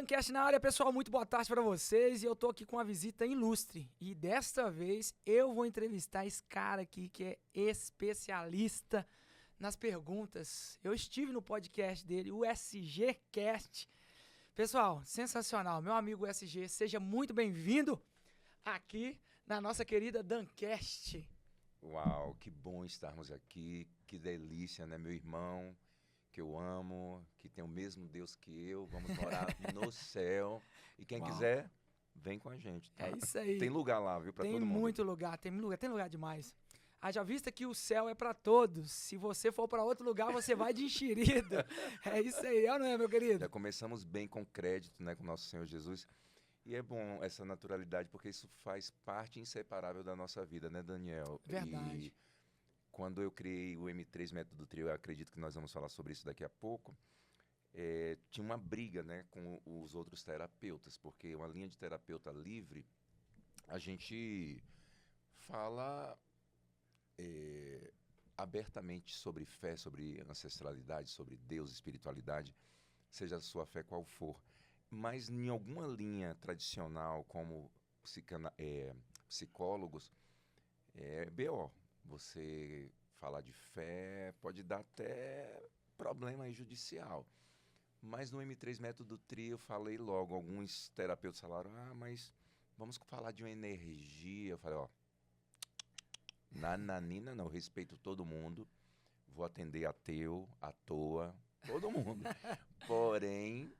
Dancast na área, pessoal, muito boa tarde para vocês. E eu tô aqui com uma visita ilustre. E desta vez eu vou entrevistar esse cara aqui que é especialista nas perguntas. Eu estive no podcast dele, o SG Cast. Pessoal, sensacional. Meu amigo SG, seja muito bem-vindo aqui na nossa querida Dancast. Uau, que bom estarmos aqui. Que delícia, né, meu irmão? Que eu amo, que tem o mesmo Deus que eu, vamos morar no céu. E quem quiser, vem com a gente, tá? É isso aí. Tem lugar lá, viu, pra todo mundo. Tem muito lugar, tem lugar demais. Haja vista que o céu é pra todos. Se você for pra outro lugar, você vai de enxerido. É isso aí, não é, meu querido? Já começamos bem com crédito, né, com nosso Senhor Jesus. E é bom essa naturalidade, porque isso faz parte inseparável da nossa vida, né, Daniel? Verdade. E quando eu criei o M3 Método Trio, eu acredito que nós vamos falar sobre isso daqui a pouco, tinha uma briga, né, com os outros terapeutas, porque uma linha de terapeuta livre, a gente fala abertamente sobre fé, sobre ancestralidade, sobre Deus, espiritualidade, seja a sua fé qual for. Mas em alguma linha tradicional, como psicólogos, é BO. Você falar de fé pode dar até problema aí judicial. Mas no M3 Método Trio eu falei logo, alguns terapeutas falaram, mas vamos falar de uma energia. Eu falei, nananina não, respeito todo mundo, vou atender ateu, à toa, todo mundo. Porém,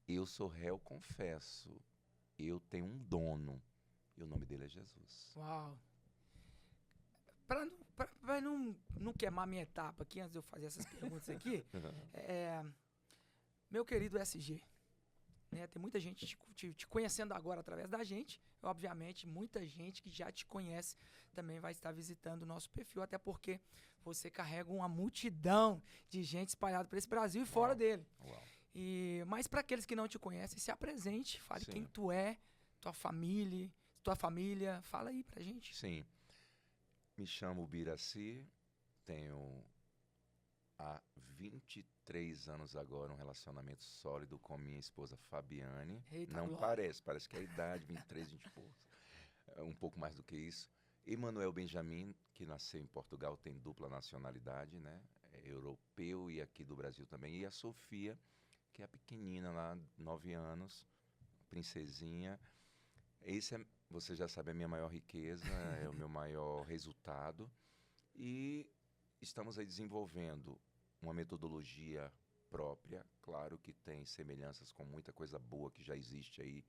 eu sou réu, confesso, eu tenho um dono e o nome dele é Jesus. Uau. Para não queimar minha etapa aqui, antes de eu fazer essas perguntas aqui, meu querido SG, né, tem muita gente te conhecendo agora através da gente, obviamente, muita gente que já te conhece também vai estar visitando o nosso perfil, até porque você carrega uma multidão de gente espalhada por esse Brasil e fora dele. Uau. Mas para aqueles que não te conhecem, se apresente, fale Sim. quem tu é, tua família, fala aí pra gente. Sim. Me chamo Biraci, tenho há 23 anos agora um relacionamento sólido com minha esposa Fabiane. Eita, Não glória. parece que é a idade, 23, 20 e poucos. Um pouco mais do que isso. Emanuel Benjamin, que nasceu em Portugal, tem dupla nacionalidade, né? É europeu e aqui do Brasil também. E a Sofia, que é a pequenina lá, 9 anos, princesinha. Esse você já sabe, a minha maior riqueza, é o meu maior resultado. E estamos aí desenvolvendo uma metodologia própria. Claro que tem semelhanças com muita coisa boa que já existe aí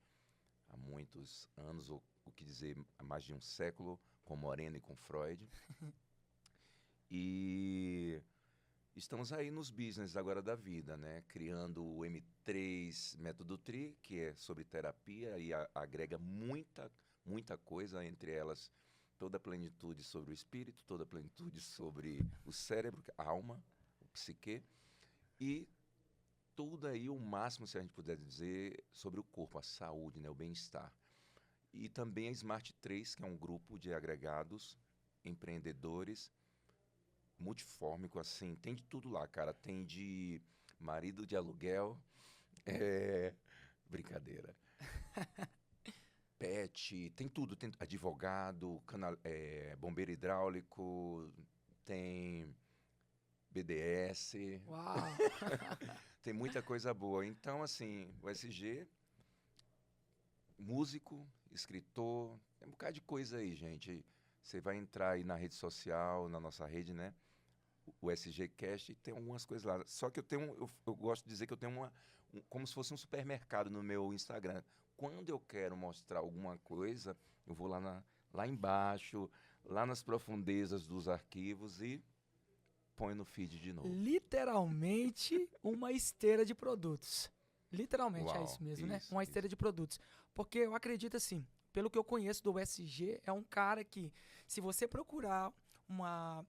há muitos anos, ou o que dizer, há mais de um século, com Moreno e com Freud. E estamos aí nos business agora da vida, né? Criando o M3 Método Tri, que é sobre terapia e agrega muita coisa, entre elas toda a plenitude sobre o espírito, toda a plenitude sobre o cérebro, a alma, o psique, e tudo aí o máximo, se a gente puder dizer, sobre o corpo, a saúde, né? O bem-estar. E também a Smart 3, que é um grupo de agregados, empreendedores, multifórmico, assim, tem de tudo lá, cara. Tem de marido de aluguel, brincadeira, pet, tem tudo, tem advogado, bombeiro hidráulico, tem BDS, Uau. tem muita coisa boa. Então, assim, o SG, músico, escritor, tem um bocado de coisa aí, gente. Você vai entrar aí na rede social, na nossa rede, né? O SG Cast, e tem algumas coisas lá. Só que eu gosto de dizer que eu tenho como se fosse um supermercado no meu Instagram. Quando eu quero mostrar alguma coisa, eu vou lá embaixo, lá nas profundezas dos arquivos e ponho no feed de novo. Literalmente uma esteira de produtos. Literalmente. Uau, É isso mesmo, né? isso, Uma esteira de produtos. Porque eu acredito assim, pelo que eu conheço do SG, é um cara que, se você procurar uma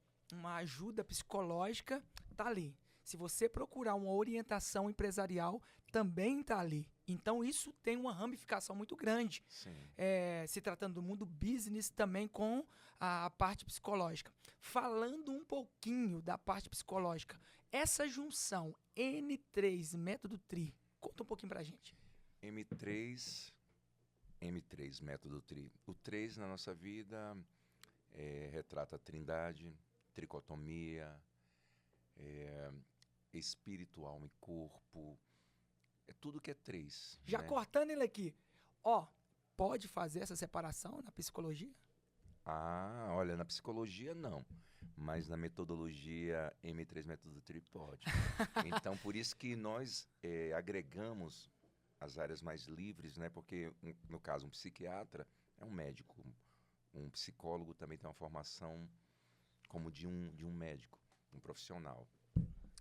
ajuda psicológica, tá ali. Se você procurar uma orientação empresarial, também tá ali. Então isso tem uma ramificação muito grande. Sim. Se tratando do mundo business, também com a parte psicológica. Falando um pouquinho da parte psicológica, essa junção N3 Método Tri, conta um pouquinho pra gente. M3, M3, método TRI. O 3 na nossa vida retrata a trindade, tricotomia, espírito, alma e corpo. É tudo que é 3. Já né? cortando ele aqui, ó, pode fazer essa separação na psicologia? Ah, olha, na psicologia não, mas na metodologia M3 Método TRI pode. Então, por isso que nós agregamos as áreas mais livres, né? Porque, no caso, um psiquiatra é um médico, um psicólogo também tem uma formação como de um médico, um profissional.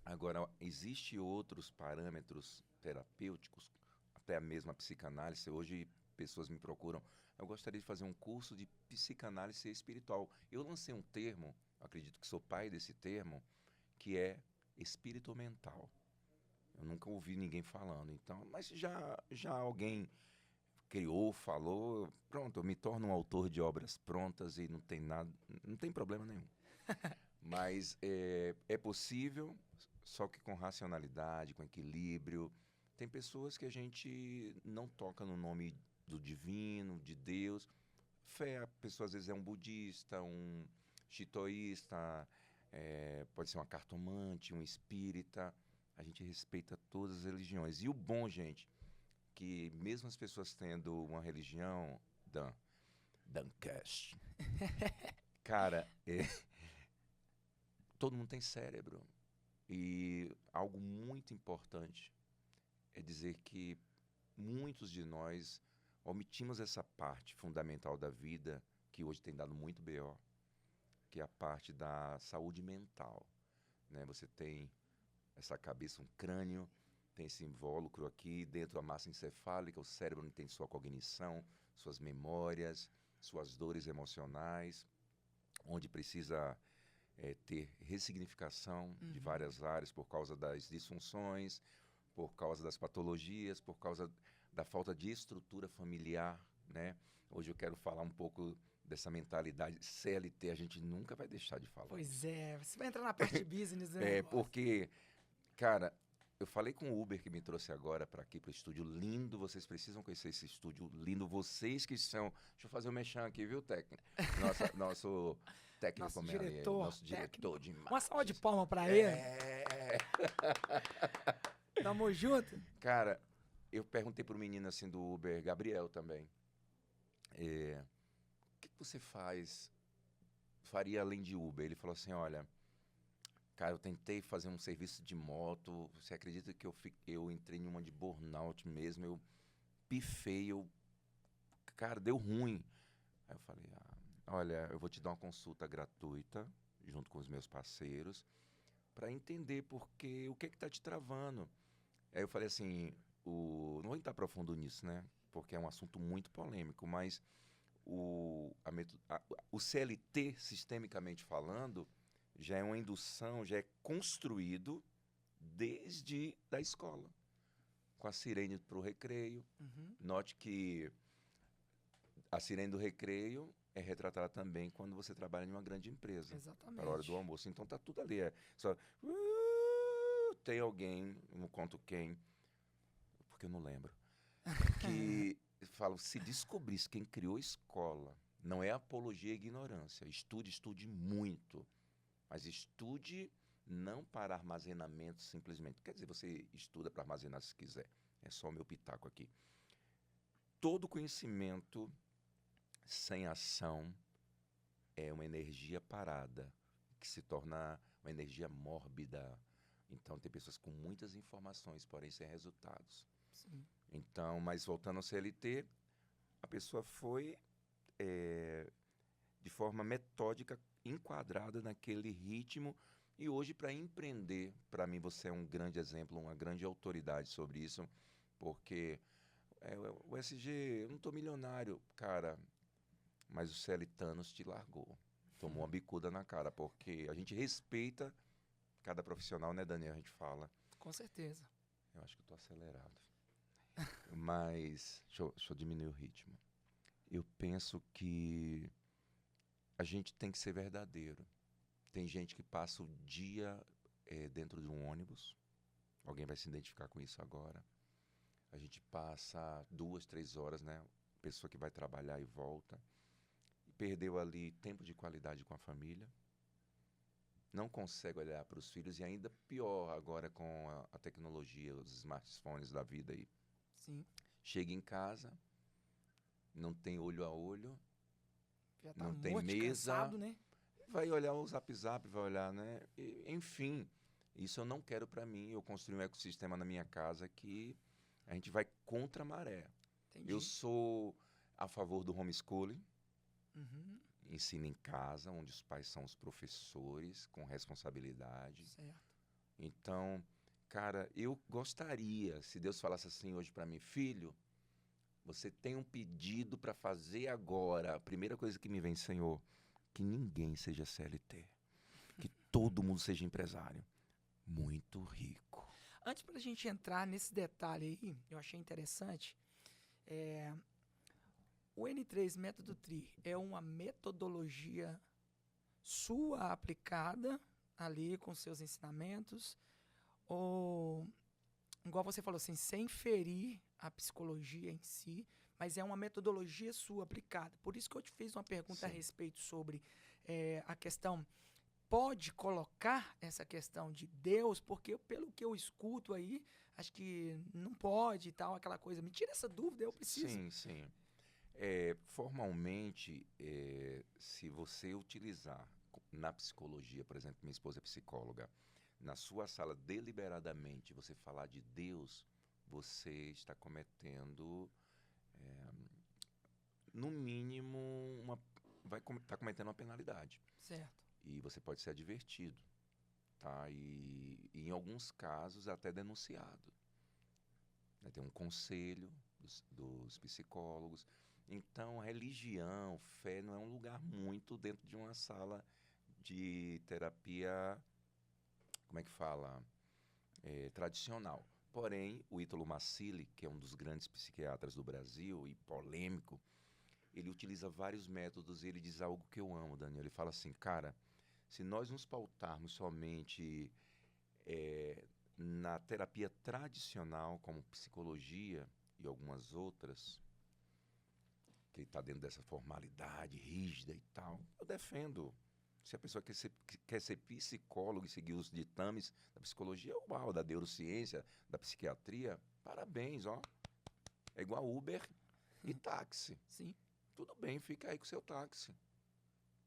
Agora, existem outros parâmetros terapêuticos, até a mesma psicanálise. Hoje, pessoas me procuram. Eu gostaria de fazer um curso de psicanálise espiritual. Eu lancei um termo, acredito que sou pai desse termo, que é espírito mental. Eu nunca ouvi ninguém falando. Então, mas já alguém criou, falou, pronto, eu me torno um autor de obras prontas e não tem nada, não tem problema nenhum. Mas é possível, só que com racionalidade, com equilíbrio. Tem pessoas que a gente não toca no nome do divino, de Deus. Fé, a pessoa às vezes é um budista, um shintoísta, pode ser uma cartomante, um espírita. A gente respeita todas as religiões. E o bom, gente, que mesmo as pessoas tendo uma religião, Dancast, cara, todo mundo tem cérebro. E algo muito importante é dizer que muitos de nós omitimos essa parte fundamental da vida, que hoje tem dado muito BO, que é a parte da saúde mental. Né? Você tem essa cabeça, um crânio, tem esse invólucro aqui, dentro da massa encefálica, o cérebro não tem sua cognição, suas memórias, suas dores emocionais, onde precisa ter ressignificação de várias áreas por causa das disfunções, por causa das patologias, por causa da falta de estrutura familiar, né? Hoje eu quero falar um pouco dessa mentalidade CLT, a gente nunca vai deixar de falar. Pois é, você vai entrar na parte de business do negócio. Porque, cara, eu falei com o Uber que me trouxe agora para aqui, para o estúdio lindo, vocês precisam conhecer esse estúdio lindo, vocês que são... Deixa eu fazer um merchan aqui, viu, técnico? Nosso técnico, Nosso diretor, nosso diretor de uma salva de imagens. palmas pra ele. Tamo junto. Cara, eu perguntei pro menino assim do Uber, Gabriel também, o que você faria além de Uber? Ele falou assim, olha, cara, eu tentei fazer um serviço de moto, você acredita que eu entrei em uma de burnout mesmo, eu pifei, cara, deu ruim. Aí eu falei, olha, eu vou te dar uma consulta gratuita, junto com os meus parceiros, para entender o que tá te travando. Aí eu falei assim, não vou entrar profundo nisso, né? Porque é um assunto muito polêmico, mas o CLT, sistemicamente falando, já é uma indução, já é construído desde da escola. Com a sirene para o recreio. Note que a sirene do recreio é retratada também quando você trabalha em uma grande empresa. Exatamente. Para a hora do almoço. Então tá tudo ali. Só tem alguém, não conto quem, porque eu não lembro, que fala, se descobrisse quem criou a escola, não é apologia à ignorância. Estude muito. Mas estude não para armazenamento simplesmente. Quer dizer, você estuda para armazenar se quiser. É só o meu pitaco aqui. Todo conhecimento sem ação é uma energia parada, que se torna uma energia mórbida. Então, tem pessoas com muitas informações, porém sem resultados. Sim. Então, mas voltando ao CLT, a pessoa foi, de forma metódica, enquadrada naquele ritmo. E hoje, para empreender, para mim você é um grande exemplo, uma grande autoridade sobre isso, porque o SG, eu não estou milionário, cara, mas o CLTanos te largou. Tomou uma bicuda na cara, porque a gente respeita cada profissional, né, Daniel? A gente fala. Com certeza. Eu acho que eu tô acelerado. Mas, deixa eu diminuir o ritmo. Eu penso que a gente tem que ser verdadeiro. Tem gente que passa o dia dentro de um ônibus. Alguém vai se identificar com isso agora. A gente passa 2, 3 horas, né? Pessoa que vai trabalhar e volta. E perdeu ali tempo de qualidade com a família. Não consegue olhar para os filhos e ainda pior agora com a tecnologia, os smartphones da vida aí. Sim. Chega em casa, não tem olho a olho, Já tá não tem morto, de mesa, cansado, né? vai olhar o Zap Zap, vai olhar, né? Enfim, isso eu não quero para mim. Eu construí um ecossistema na minha casa que a gente vai contra a maré. Eu Entendi. sou a favor do homeschooling, Uhum. ensino em casa, onde os pais são os professores, com responsabilidade. Certo. Então, cara, eu gostaria, se Deus falasse assim hoje para mim, filho, você tem um pedido para fazer agora. A primeira coisa que me vem, Senhor, que ninguém seja CLT, que todo mundo seja empresário, muito rico. Antes pra gente entrar nesse detalhe aí, eu achei interessante. O N3 Método TRI é uma metodologia sua aplicada ali com seus ensinamentos, ou, igual você falou assim, sem ferir a psicologia em si, mas é uma metodologia sua aplicada. Por isso que eu te fiz uma pergunta a Sim. respeito sobre a questão, pode colocar essa questão de Deus, porque pelo que eu escuto aí, acho que não pode e tal, aquela coisa. Me tira essa dúvida, eu preciso. Sim, sim. Formalmente, se você utilizar na psicologia, por exemplo, minha esposa é psicóloga, na sua sala deliberadamente você falar de Deus, você está cometendo, no mínimo, vai estar cometendo uma penalidade. Certo. E você pode ser advertido, tá? E em alguns casos até denunciado. Né? Tem um conselho dos psicólogos. Então, religião, fé não é um lugar muito dentro de uma sala de terapia, como é que fala? Tradicional. Porém, o Ítalo Massili, que é um dos grandes psiquiatras do Brasil e polêmico, ele utiliza vários métodos e ele diz algo que eu amo, Daniel. Ele fala assim, cara, se nós nos pautarmos somente na terapia tradicional, como psicologia e algumas outras, que está dentro dessa formalidade rígida e tal, eu defendo. Se a pessoa quer ser psicólogo e seguir os ditames da psicologia, uau, da neurociência, da psiquiatria, parabéns, ó. É igual Uber e táxi. Sim. Tudo bem, fica aí com o seu táxi.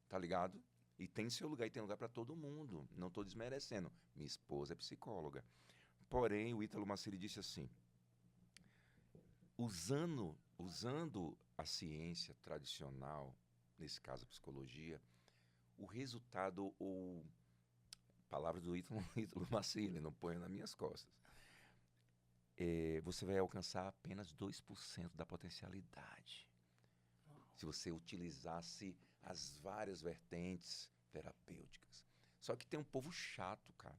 Tá ligado? E tem seu lugar, e tem lugar para todo mundo. Não estou desmerecendo. Minha esposa é psicóloga. Porém, o Ítalo Massili disse assim, usando a ciência tradicional, nesse caso a psicologia, o resultado, ou palavras do Ítalo Massili, não ponho nas minhas costas, você vai alcançar apenas 2% da potencialidade. Se você utilizasse as várias vertentes terapêuticas. Só que tem um povo chato, cara.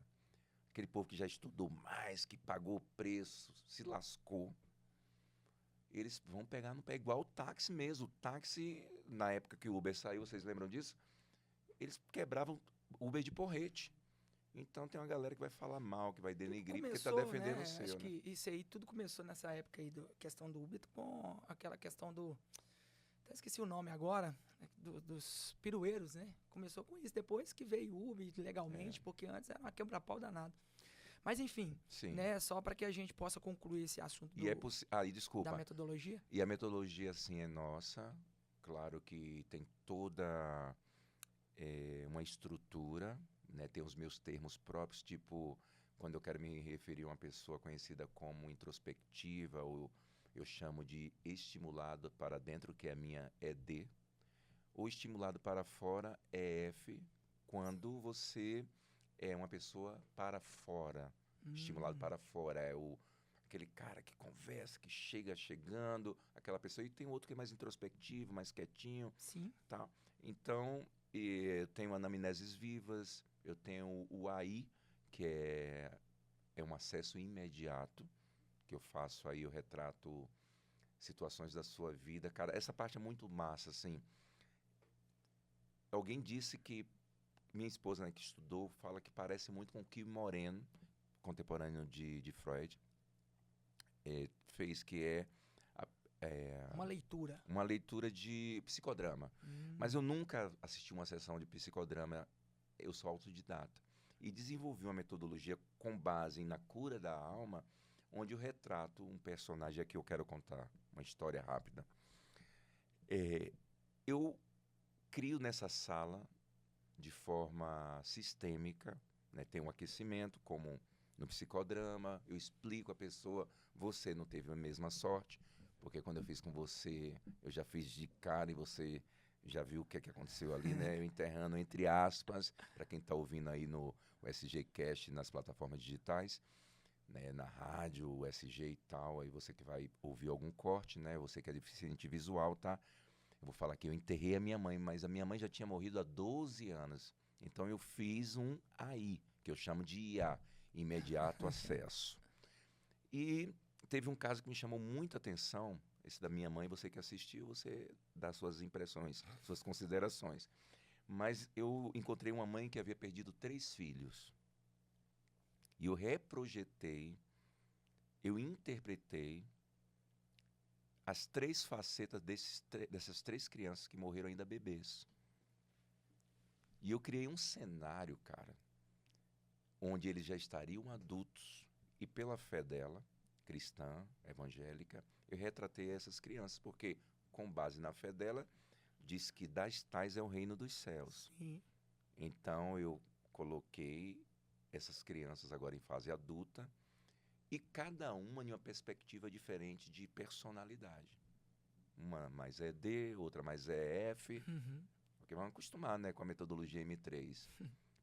Aquele povo que já estudou mais, que pagou o preço, se lascou. Eles vão pegar no pé, igual o táxi mesmo. O táxi, na época que o Uber saiu, vocês lembram disso? Eles quebravam Uber de porrete. Então tem uma galera que vai falar mal, que vai denegrir, porque está defendendo né? o seu, Acho né? que isso aí tudo começou nessa época aí, questão do Uber, com aquela questão do... Até esqueci o nome agora, dos pirueiros, né? Começou com isso, depois que veio o Uber legalmente, porque antes era uma quebra-pau danado. Mas enfim, Sim. né? Só para que a gente possa concluir esse assunto Desculpa. da metodologia. E a metodologia, assim, é nossa. Claro que tem toda uma estrutura, né? Tem os meus termos próprios, tipo, quando eu quero me referir a uma pessoa conhecida como introspectiva, ou eu chamo de estimulado para dentro, que é a minha ED, ou estimulado para fora, EF, quando você é uma pessoa para fora. Estimulado para fora é aquele cara que conversa, que chegando, aquela pessoa. E tem outro que é mais introspectivo, mais quietinho. Sim. Tá? Então, eu tenho anamneses vivas, eu tenho o AI, que é um acesso imediato, que eu faço aí, eu retrato situações da sua vida. Cara, essa parte é muito massa, assim. Alguém disse que, minha esposa, né, que estudou, fala que parece muito com o Kim Moreno, contemporâneo de Freud. fez, que é Uma leitura de psicodrama. Mas eu nunca assisti uma sessão de psicodrama, eu sou autodidata. E desenvolvi uma metodologia com base na cura da alma, onde eu retrato um personagem. Aqui eu quero contar uma história rápida. Eu crio nessa sala de forma sistêmica, né? Tem um aquecimento, como no psicodrama, eu explico a pessoa, você não teve a mesma sorte, porque quando eu fiz com você, eu já fiz de cara e você já viu o que é que aconteceu ali, né? Eu enterrando entre aspas, para quem está ouvindo aí no SGCast, nas plataformas digitais, né? Na rádio, o SG e tal, aí você que vai ouvir algum corte, né? Você que é deficiente visual, tá? Eu vou falar que eu enterrei a minha mãe, mas a minha mãe já tinha morrido há 12 anos. Então eu fiz um AI, que eu chamo de IA, imediato acesso. E teve um caso que me chamou muita atenção, esse da minha mãe. Você que assistiu, você dá suas impressões, suas considerações. Mas eu encontrei uma mãe que havia perdido 3 filhos. E eu reprojetei, eu interpretei as 3 facetas dessas 3 crianças que morreram ainda bebês. E eu criei um cenário, cara, onde eles já estariam adultos. E pela fé dela, cristã, evangélica, eu retratei essas crianças, porque, com base na fé dela, diz que das tais é o reino dos céus. Sim. Então eu coloquei essas crianças agora em fase adulta, e cada uma em uma perspectiva diferente de personalidade. Uma mais é D, outra mais é F, porque vamos acostumar, né, com a metodologia M3.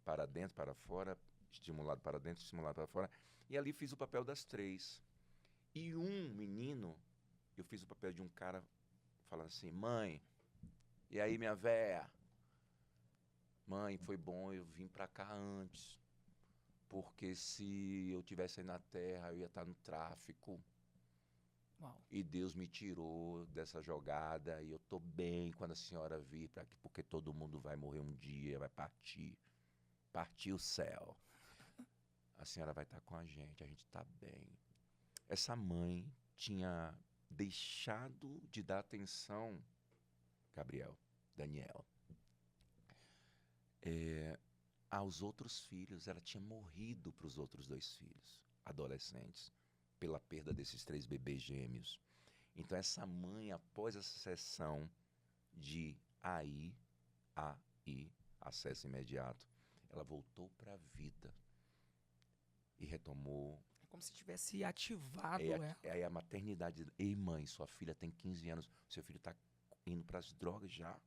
Para dentro, para fora, estimulado para dentro, estimulado para fora. E ali fiz o papel das 3. E um menino, eu fiz o papel de um cara falando assim: mãe, e aí minha véia? Mãe, foi bom eu vim para cá antes, porque se eu tivesse aí na terra, eu ia estar no tráfico. Uau. E Deus me tirou dessa jogada, e eu tô bem quando a senhora vir para aqui, porque todo mundo vai morrer um dia, vai partir o céu. A senhora vai estar com a gente está bem. Essa mãe tinha deixado de dar atenção, Daniel, aos outros filhos. Ela tinha morrido para os outros 2 filhos, adolescentes, pela perda desses 3 bebês gêmeos. Então essa mãe, após essa sessão de AI, acesso imediato, ela voltou para a vida e retomou. É como se tivesse ativado ela. Aí a maternidade. Ei, mãe, sua filha tem 15 anos, seu filho está indo para as drogas já.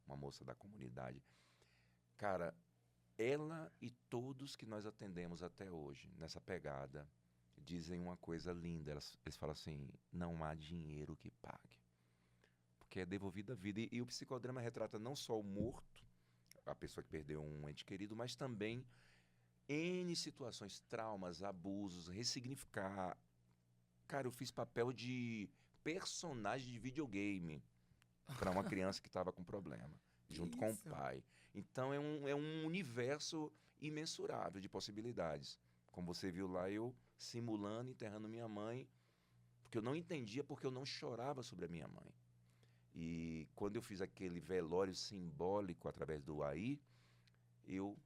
Uma moça da comunidade. Cara, ela e todos que nós atendemos até hoje, nessa pegada, dizem uma coisa linda. Eles falam assim: não há dinheiro que pague, porque é devolvida a vida. E o psicodrama retrata não só o morto, a pessoa que perdeu um ente querido, mas também N situações, traumas, abusos, ressignificar. Cara, eu fiz papel de personagem de videogame para uma criança que estava com problema, junto com o pai. Então é um universo imensurável de possibilidades. Como você viu lá, eu simulando, enterrando minha mãe, porque eu não entendia, porque eu não chorava sobre a minha mãe. E quando eu fiz aquele velório simbólico através do AI, eu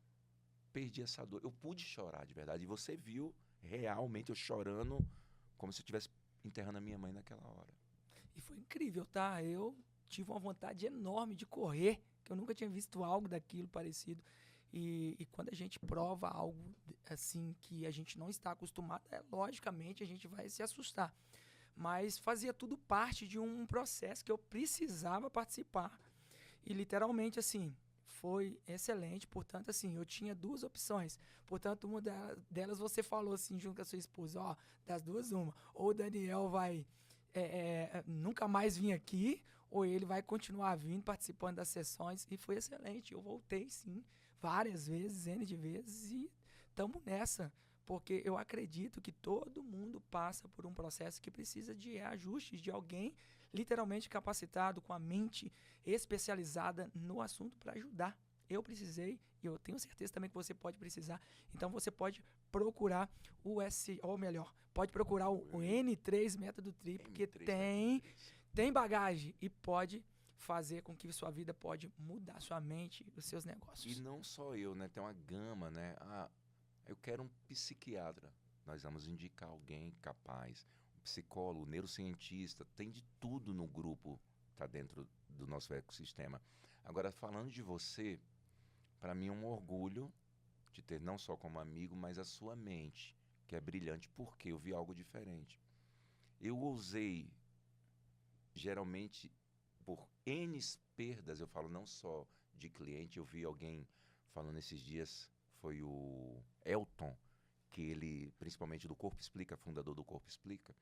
perdi essa dor. Eu pude chorar de verdade. E você viu realmente eu chorando, como se eu estivesse enterrando a minha mãe naquela hora. E foi incrível, tá? Eu tive uma vontade enorme de correr, que eu nunca tinha visto algo daquilo parecido. E quando a gente prova algo assim que a gente não está acostumado, logicamente a gente vai se assustar. Mas fazia tudo parte de um processo que eu precisava participar. E literalmente, assim, foi excelente. Portanto, assim, eu tinha 2 opções. Portanto, uma delas você falou assim, junto com a sua esposa: ó, das 2, uma. Ou o Daniel vai nunca mais vir aqui, ou ele vai continuar vindo, participando das sessões. E foi excelente. Eu voltei, sim, várias vezes, N de vezes, e estamos nessa. Porque eu acredito que todo mundo passa por um processo que precisa de ajustes, de alguém literalmente capacitado, com a mente especializada no assunto para ajudar. Eu precisei, e eu tenho certeza também que você pode precisar. Então você pode procurar o ou melhor, pode procurar o N3 Método Tri, porque tem bagagem e pode fazer com que sua vida pode mudar sua mente e os seus negócios. E não só eu, né? Tem uma gama, né? Eu quero um psiquiatra. Nós vamos indicar alguém capaz. Um psicólogo, um neurocientista, tem de tudo no grupo, tá dentro do nosso ecossistema. Agora, falando de você, para mim é um orgulho de ter não só como amigo, mas a sua mente, que é brilhante, porque eu vi algo diferente. Eu ousei, geralmente, por N perdas, eu falo não só de cliente, eu vi alguém falando esses dias, foi o Elton, que ele, principalmente do Corpo Explica, fundador do Corpo Explica,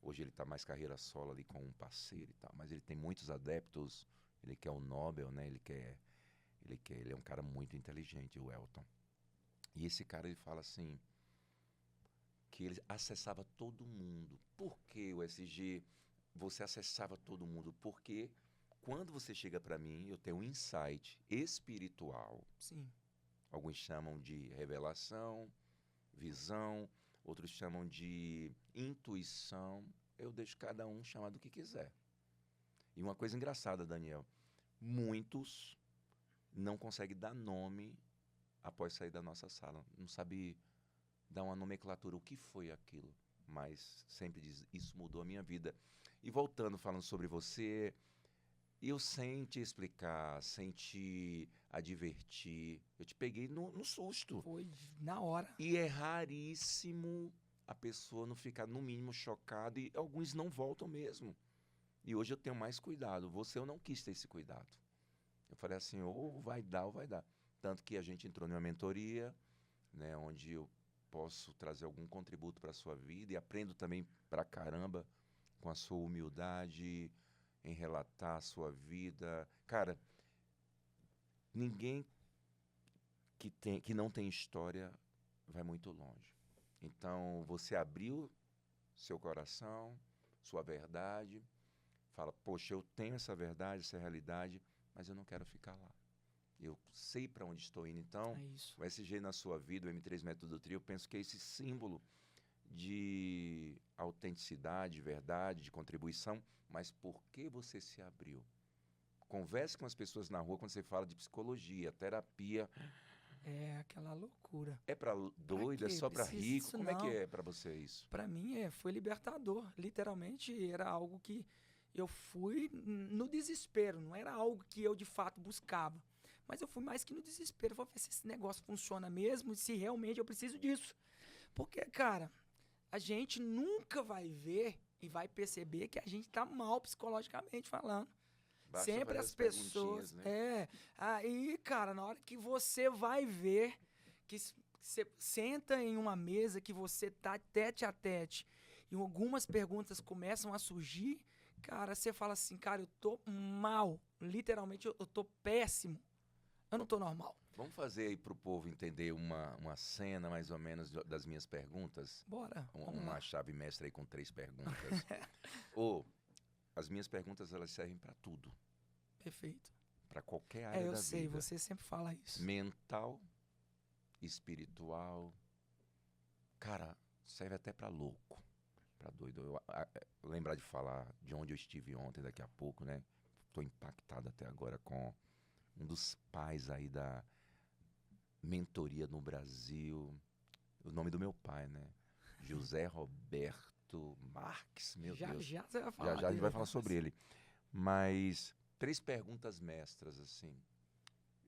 hoje ele está mais carreira solo ali com um parceiro e tal, mas ele tem muitos adeptos, ele quer o Nobel, né? Ele é um cara muito inteligente, o Elton. E esse cara, ele fala assim, que ele acessava todo mundo. Por que o SG, você acessava todo mundo? Porque quando você chega para mim, eu tenho um insight espiritual. Sim. Alguns chamam de revelação, visão, outros chamam de intuição. Eu deixo cada um chamar do que quiser. E uma coisa engraçada, Daniel, muitos não conseguem dar nome após sair da nossa sala. Não sabe dar uma nomenclatura, o que foi aquilo. Mas sempre diz, isso mudou a minha vida. E voltando, falando sobre você, eu sem te explicar, sem te advertir, eu te peguei no susto. Foi na hora. E é raríssimo a pessoa não ficar, no mínimo, chocada, e alguns não voltam mesmo. E hoje eu tenho mais cuidado. Você, eu não quis ter esse cuidado. Eu falei assim, ou vai dar ou vai dar. Tanto que a gente entrou numa mentoria, né, onde eu posso trazer algum contributo para a sua vida e aprendo também pra caramba com a sua humildade em relatar a sua vida. Cara, ninguém que não tem história vai muito longe. Então, você abriu seu coração, sua verdade, fala, poxa, eu tenho essa verdade, essa realidade, mas eu não quero ficar lá. Eu sei para onde estou indo. Então, o SG na sua vida, o M3 Método Tri, eu penso que é esse símbolo de autenticidade, verdade, de contribuição, mas por que você se abriu? Converse com as pessoas na rua quando você fala de psicologia, terapia. É aquela loucura. É para doido, é só para rico? Como é que é para você isso? Para mim foi libertador. Literalmente era algo que eu fui no desespero, não era algo que eu de fato buscava. Mas eu fui mais que no desespero, vou ver se esse negócio funciona mesmo, se realmente eu preciso disso. Porque, cara, a gente nunca vai ver e vai perceber que a gente tá mal psicologicamente falando. Basta sempre as pessoas, né? Aí, cara, na hora que você vai ver, que você senta em uma mesa, que você tá tete a tete, e algumas perguntas começam a surgir, cara, você fala assim, cara, eu tô mal, literalmente eu tô péssimo, eu não tô normal. Vamos fazer aí pro povo entender uma cena, mais ou menos, das minhas perguntas? Bora. Uma chave mestra aí com 3 perguntas. As minhas perguntas, elas servem para tudo. Perfeito. Para qualquer área da vida. Eu sei, você sempre fala isso. Mental, espiritual. Cara, serve até para louco, para doido. Lembrar de falar de onde eu estive ontem, daqui a pouco, né? Tô impactado até agora com um dos pais aí da mentoria no Brasil. O nome do meu pai, né? José Roberto Marques, meu Deus. Já você vai falar. Já a gente vai falar sobre ele. Mas 3 perguntas mestras, assim.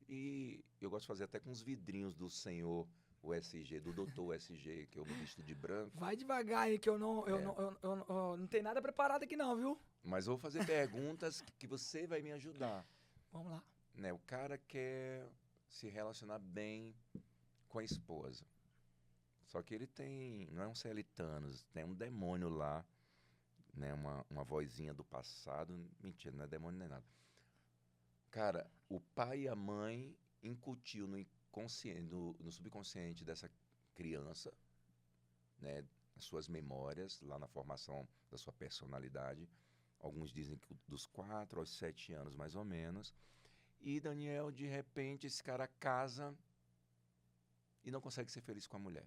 E eu gosto de fazer até com os vidrinhos do senhor USG, do doutor USG, que eu me visto de branco. Vai devagar aí, que eu não tenho nada preparado aqui não, viu? Mas eu vou fazer perguntas que você vai me ajudar. Vamos lá. Né, o cara quer se relacionar bem com a esposa. Só que ele não é um Celitanos, tem um demônio lá, né, uma vozinha do passado. Mentira, não é demônio nem nada. Cara, o pai e a mãe incutiu no subconsciente dessa criança, né, as suas memórias, lá na formação da sua personalidade. Alguns dizem que dos 4 aos 7 anos, mais ou menos. E Daniel, de repente, esse cara casa e não consegue ser feliz com a mulher.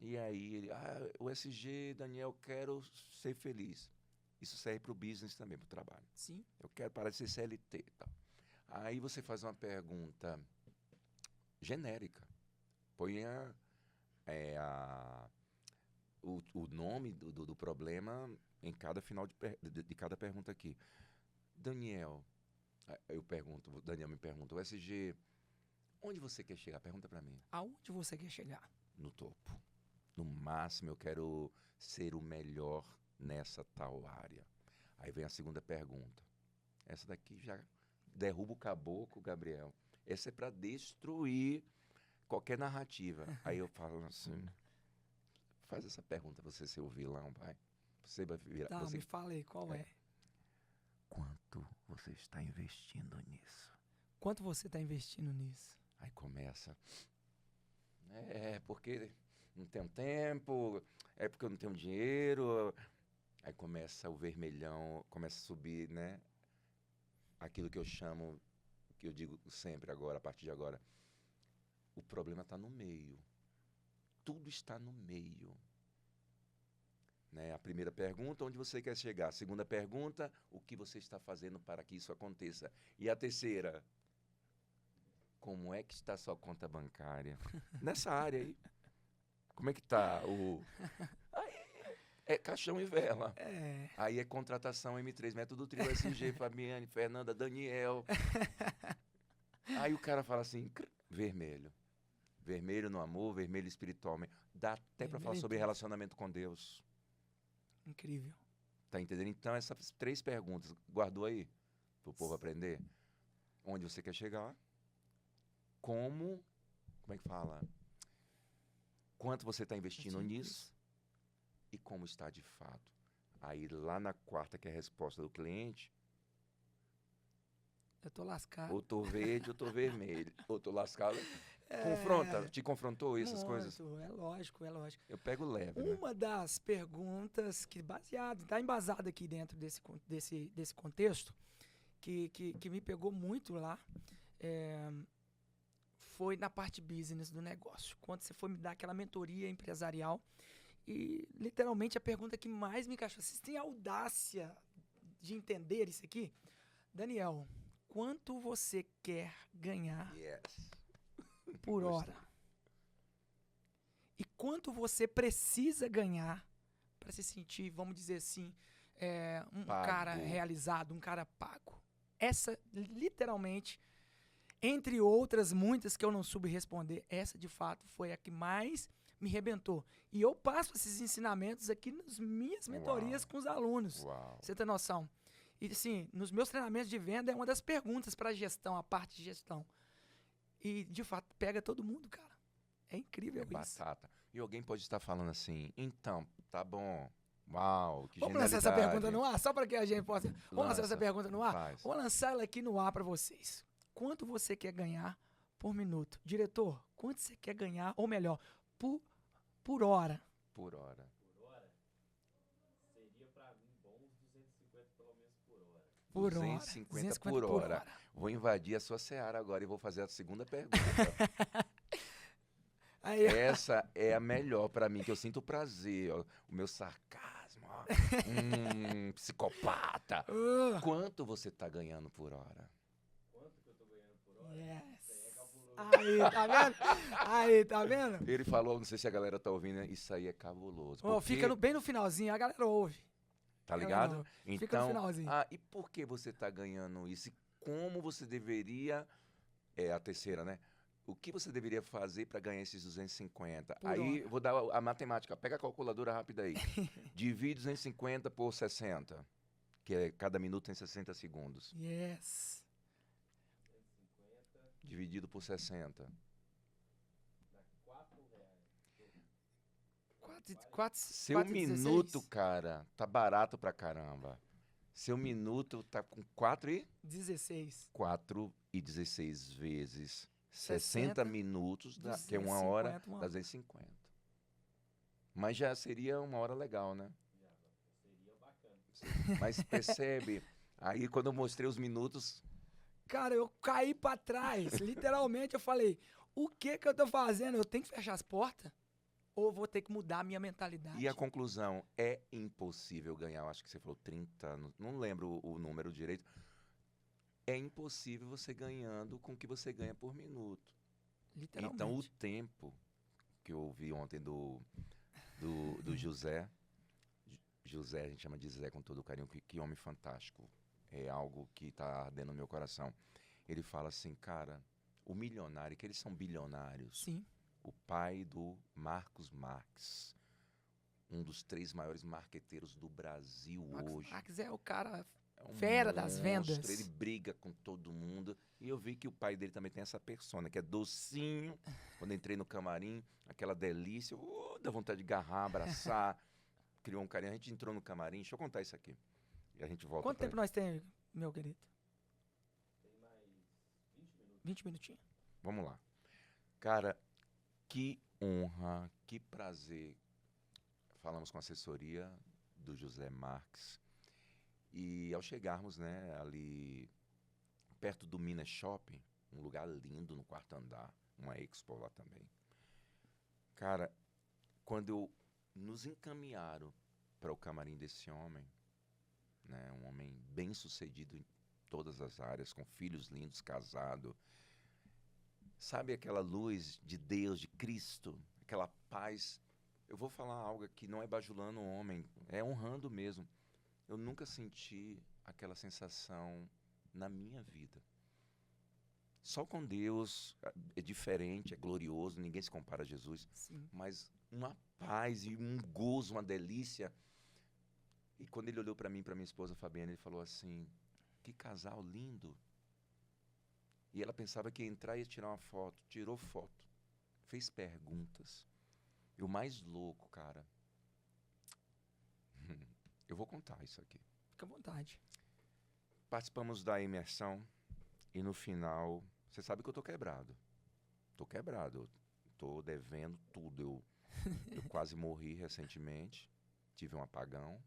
E aí ele, o SG, Daniel, quero ser feliz. Isso serve para o business também, para o trabalho. Sim. Eu quero parar de ser CLT e tal. Aí você faz uma pergunta genérica. Põe o nome do problema em cada final de cada pergunta aqui. Daniel, o Daniel me pergunta, o SG, onde você quer chegar? Pergunta para mim. Aonde você quer chegar? No topo. No máximo eu quero ser o melhor nessa tal área. Aí vem a segunda pergunta. Essa daqui já derruba o caboclo, Gabriel. Essa é para destruir qualquer narrativa. Aí eu falo assim, faz essa pergunta, você ser o vilão, vai. Você vai virar. Tá, você... me fala aí, qual é? Quanto você está investindo nisso? Quanto você está investindo nisso? Aí começa. Porque não tenho tempo, é porque eu não tenho dinheiro. Aí começa o vermelhão, começa a subir, né? Aquilo que eu chamo, que eu digo sempre agora, a partir de agora. O problema está no meio. Tudo está no meio. Né? A primeira pergunta, onde você quer chegar? A segunda pergunta, o que você está fazendo para que isso aconteça? E a terceira, como é que está a sua conta bancária? Nessa área aí. Como é que está o... Aí é caixão e vela. Aí é contratação M3, método trio, SG, Fabiane, Fernanda, Daniel. Aí o cara fala assim, vermelho. Vermelho no amor, vermelho espiritualmente. Dá até para falar sobre relacionamento com Deus. Incrível. Tá entendendo? Então, essas 3 perguntas, guardou aí? Para o povo aprender? Onde você quer chegar? Como é que fala? Quanto você está investindo nisso? E como está de fato? Aí, lá na quarta, que é a resposta do cliente... Eu tô lascado. Ou tô verde, ou tô vermelho. Ou tô lascado. Confronta, te confrontou essas coisas? É lógico, é lógico. Eu pego leve, Uma das perguntas que está embasada aqui dentro desse contexto, que me pegou muito lá, foi na parte business do negócio. Quando você foi me dar aquela mentoria empresarial, e literalmente a pergunta que mais me encaixou, vocês têm audácia de entender isso aqui? Daniel, quanto você quer ganhar por hora? E quanto você precisa ganhar para se sentir, vamos dizer assim, um cara realizado, um cara pago? Essa, literalmente, entre outras muitas que eu não soube responder, essa de fato foi a que mais me rebentou. E eu passo esses ensinamentos aqui nas minhas mentorias com os alunos. Você tem noção? E assim, nos meus treinamentos de venda é uma das perguntas para a gestão, a parte de gestão. E de fato pega todo mundo, cara. É incrível isso. Batata. E alguém pode estar falando assim, então, tá bom. Uau, que Vamos lançar essa pergunta no ar, só para que a gente possa... Vamos lançar essa pergunta no ar? Faz. Vou lançar ela aqui no ar para vocês. Quanto você quer ganhar por minuto? Diretor, quanto você quer ganhar, ou melhor, por hora? Por hora. Seria para mim bons 250 pelo menos por hora. Por 250 por hora. Vou invadir a sua seara agora e vou fazer a segunda pergunta. Aí, essa é a melhor para mim, que eu sinto prazer, ó, o meu sarcasmo, ó. Psicopata. Quanto você tá ganhando por hora? Quanto que eu tô ganhando por hora? Yes. Isso aí é cabuloso. Aí, tá vendo? Aí, tá vendo? Ele falou, não sei se a galera tá ouvindo, isso aí é cabuloso. Fica bem no finalzinho, a galera ouve. Tá ligado? Fica no Então, finalzinho. e por que você tá ganhando isso? E como você deveria, a terceira, né? O que você deveria fazer para ganhar esses 250? Aí, vou dar a matemática. Pega a calculadora rápida aí. Divide 250 por 60, que é cada minuto tem 60 segundos. Yes. 250 Dividido por 60. dá R$4. Seu minuto, cara, tá barato pra caramba. Seu minuto tá com 16. 4 e 16 vezes 60 minutos, que é uma hora, dá 250. Mas já seria uma hora legal, né? Já, seria bacana. Mas percebe, aí quando eu mostrei os minutos... Cara, eu caí pra trás. Literalmente, eu falei, o que eu tô fazendo? Eu tenho que fechar as portas? ou vou ter que mudar a minha mentalidade? E a conclusão, é impossível ganhar, eu acho que você falou 30, não lembro o número direito. É impossível você ganhando com o que você ganha por minuto. Literalmente. Então, o tempo que eu ouvi ontem do José, José, a gente chama de Zé com todo carinho, que homem fantástico. É algo que está ardendo no meu coração. Ele fala assim, cara, o milionário, que eles são bilionários. Sim. O pai do Marcos Marques, um dos 3 maiores marqueteiros do Brasil hoje. Marques é o cara É um fera das monstro, vendas. ele briga com todo mundo. E eu vi que o pai dele também tem essa persona, que é docinho. Quando entrei no camarim, aquela delícia, dá vontade de agarrar, abraçar. Criou um carinho. A gente entrou no camarim, deixa eu contar isso aqui. E a gente volta. Quanto tempo nós temos, meu querido? Tem mais 20 minutos. 20 minutinhos? Vamos lá. Cara, que honra, que prazer. Falamos com a assessoria do José Marques. E ao chegarmos, né, ali perto do Minas Shopping, um lugar lindo no 4º andar, uma expo lá também. Cara, quando nos encaminharam para o camarim desse homem, né, um homem bem sucedido em todas as áreas, com filhos lindos, casado, sabe aquela luz de Deus, de Cristo, aquela paz. Eu vou falar algo que não é bajulando o homem, é honrando mesmo. Eu nunca senti aquela sensação na minha vida. Só com Deus é diferente, é glorioso, ninguém se compara a Jesus. Sim. Mas uma paz e um gozo, uma delícia. E quando ele olhou para mim, para minha esposa Fabiana, ele falou assim, que casal lindo. E ela pensava que ia entrar e ia tirar uma foto. Tirou foto. Fez perguntas. E o mais louco, cara... Eu vou contar isso aqui. Fica à vontade. Participamos da imersão e no final... Você sabe que eu tô quebrado. Tô quebrado. Eu tô devendo tudo. Eu quase morri recentemente. Tive um apagão.